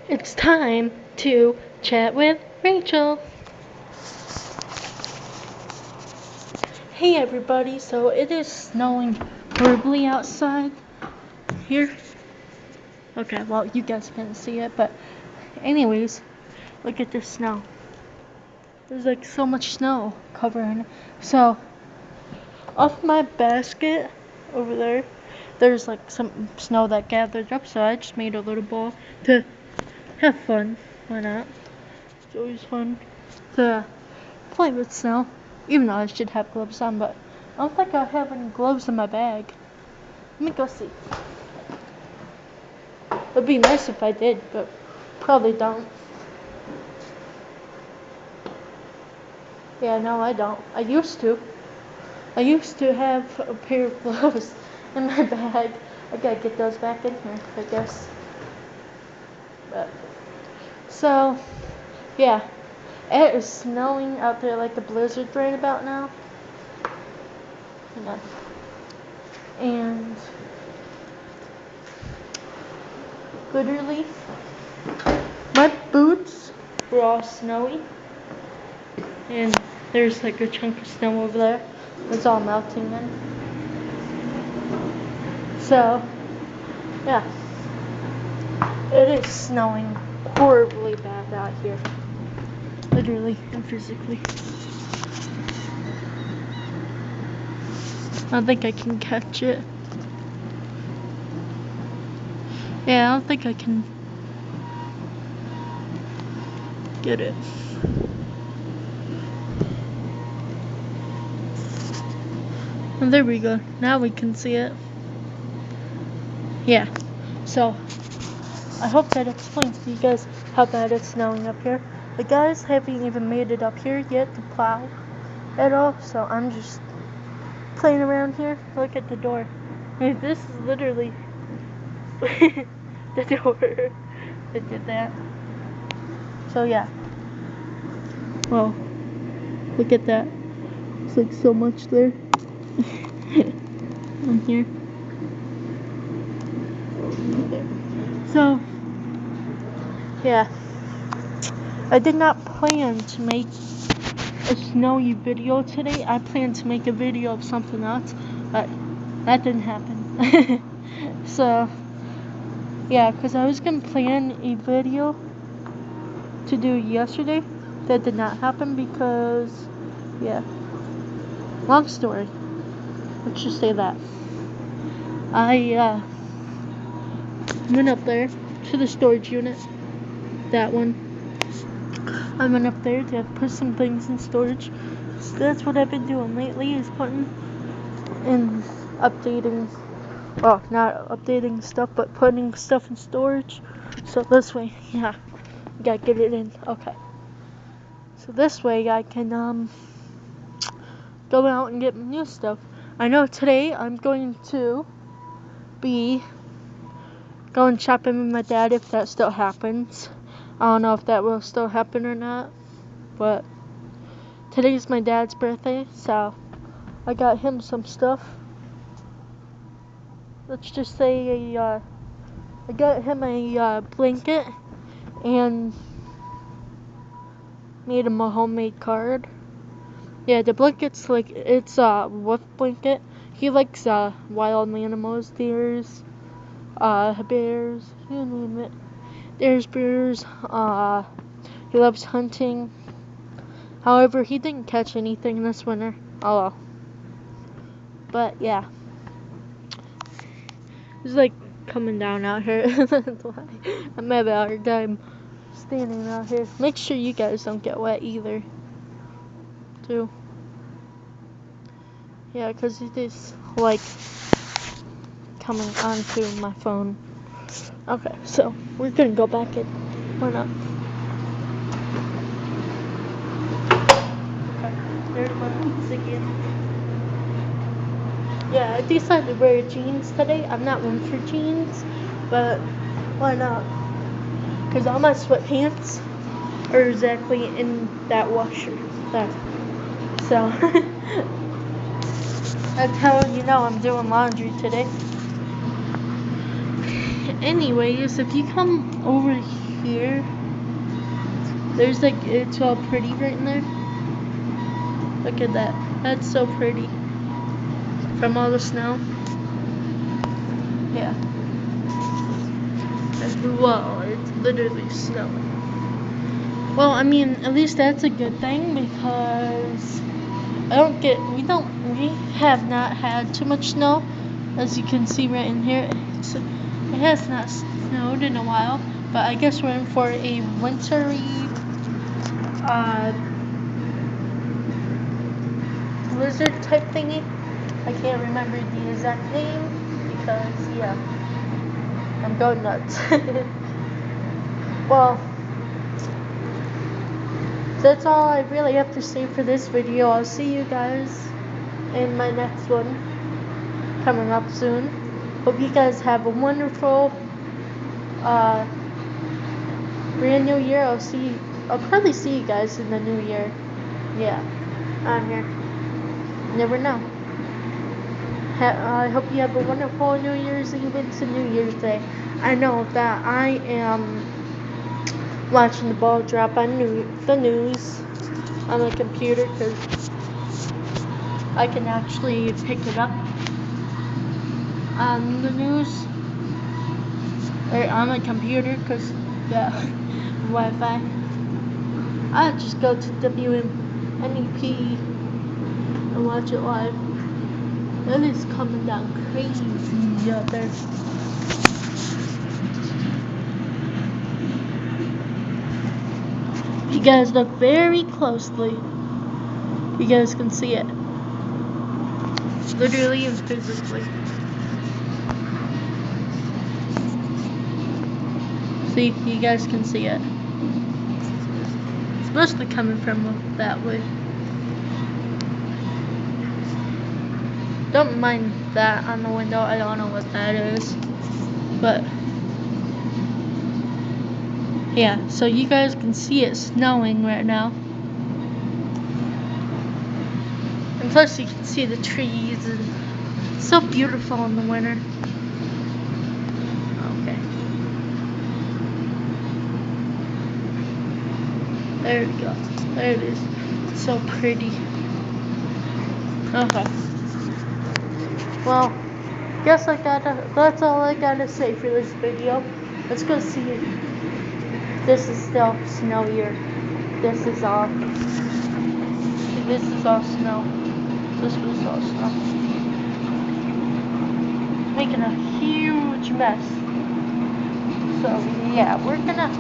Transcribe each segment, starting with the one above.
It's time to chat with Rachel. Hey everybody, so it is snowing horribly outside here. Okay, well you guys can't see it, but anyways, look at this snow. There's like so much snow covering it. So off my basket over there, there's like some snow that gathered up, so I just made a little ball to have fun. Why not? It's always fun to play with snow, even though I should have gloves on, but I don't think I have any gloves in my bag. Let me go see. It'd be nice if I did, but probably don't. Yeah, no, I don't. I used to. I used to have a pair of gloves in my bag. I gotta get those back in here, I guess. But so, yeah, it is snowing out there like a blizzard right about now. Yeah. And literally, my boots were all snowy, and there's like a chunk of snow over there. It's all melting in. So, yeah, it is snowing horribly bad out here, literally and physically. I don't think I can catch it. Yeah, I don't think I can get it. And there we go. Now we can see it. Yeah. So, I hope that explains to you guys how bad it's snowing up here. The guys haven't even made it up here yet to plow at all, so I'm just playing around here. Look at the door. This is literally the door that did that. So yeah. Well, look at that. It's like so much there. On here. So, yeah. I did not plan to make a snowy video today. I planned to make a video of something else, but that didn't happen. So, yeah, because I was going to plan a video to do yesterday. That did not happen because, yeah. Long story. Let's just say that. I went up there to the storage unit. That one. I went up there to put some things in storage. So that's what I've been doing lately, is putting and updating. Well, not updating stuff, but putting stuff in storage. So this way, yeah, gotta get it in. Okay. So this way I can go out and get new stuff. I know today I'm going to be going shopping with my dad if that still happens. I don't know if that will still happen or not, but today's my dad's birthday, so I got him some stuff. Let's just say I got him a blanket and made him a homemade card. Yeah, the blanket's like, it's a wolf blanket. He likes wild animals, deers, bears, you name it. There's bears. He loves hunting. However, he didn't catch anything this winter. Oh well. But yeah, it's like coming down out here. That's why I'm having a hard time standing out here. Make sure you guys don't get wet either, too. Yeah, because it is like coming onto my phone. Okay, so we're gonna go back in. Why not? Okay, there's my boots again. Yeah, I decided to wear jeans today. I'm not one for jeans, but why not? Because all my sweatpants are exactly in that washer. So, that's how you know I'm doing laundry today. Anyways, if you come over here. There's like, it's all pretty right in there. Look at that. That's so pretty. From all the snow. Yeah. And whoa, it's literally snowing. Well, I mean, at least that's a good thing because we have not had too much snow. As you can see right in here, it has not snowed in a while, but I guess we're in for a wintry, blizzard type thingy. I can't remember the exact name because, yeah, I'm going nuts. Well, that's all I really have to say for this video. I'll see you guys in my next one coming up soon. Hope you guys have a wonderful brand new year. I'll probably see you guys in the new year. Yeah, on here. Never know. I hope you have a wonderful New Year's Eve into New Year's Day. I know that I am watching the ball drop on the news on the computer because I can actually pick it up on the news or on my computer because, yeah, Wi-Fi. I just go to WNEP and watch it live. It is coming down crazy out there. If you guys look very closely, you guys can see it. Literally and physically. See, you guys can see it. It's mostly coming from that way. Don't mind that on the window. I don't know what that is. But yeah, so you guys can see it snowing right now. And plus you can see the trees and it's so beautiful in the winter. Okay. There we go. There it is. It's so pretty. Okay. Well, that's all I gotta say for this video. Let's go see it. This is still snowier. This is all snow. This was all snow. Making a huge mess. So yeah, we're gonna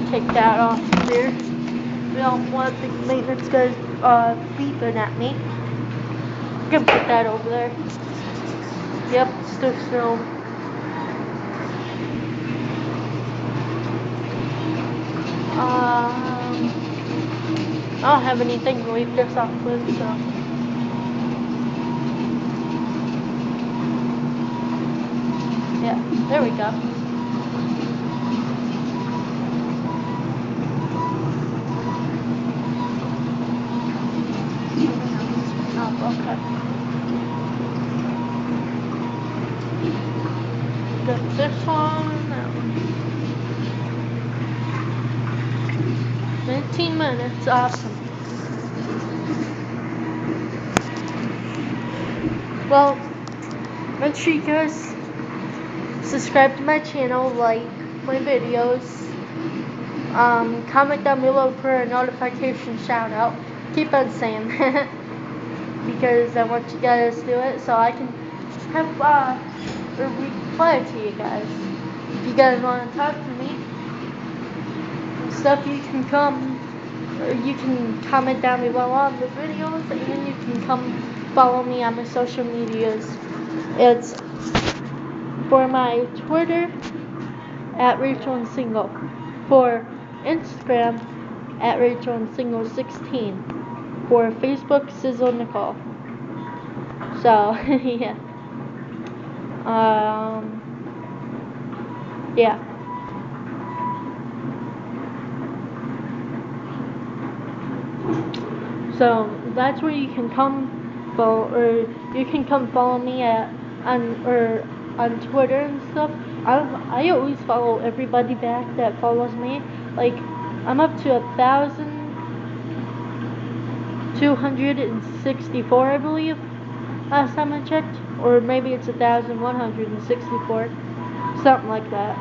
take that off there. We don't want the maintenance guys beeping at me. I'm gonna put that over there. Yep, still snow. I don't have anything to leave this off with, so. Yeah, there we go. Oh, okay. Got this one, that one. 15 minutes, awesome. Well, make sure you guys subscribe to my channel, like my videos, comment down below for a notification shout out. Keep on saying that because I want you guys to do it so I can have a reply to you guys. If you guys want to talk to me and stuff, you can comment down below on the videos, and then you can come follow me on my social medias. It's for my Twitter at Rachel and Single, for Instagram at Rachel and Single 16, for Facebook Sizzle Nicole. So yeah. Yeah. So that's where you can come follow me on Twitter and stuff. I always follow everybody back that follows me. Like, I'm up to 1,264, I believe, last time I checked. Or maybe it's 1,164. Something like that.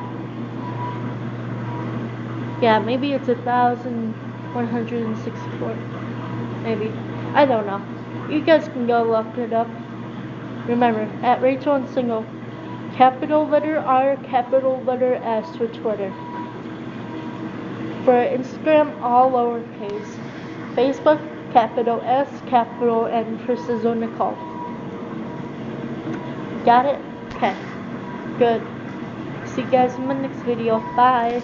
Yeah, maybe it's 1,164. Maybe. I don't know. You guys can go look it up. Remember, at Rachel and Single, capital letter R, capital letter S for Twitter. For Instagram, all lowercase. Facebook, capital S, capital N for Sizzle Nicole. Got it? Okay. Good. See you guys in my next video. Bye.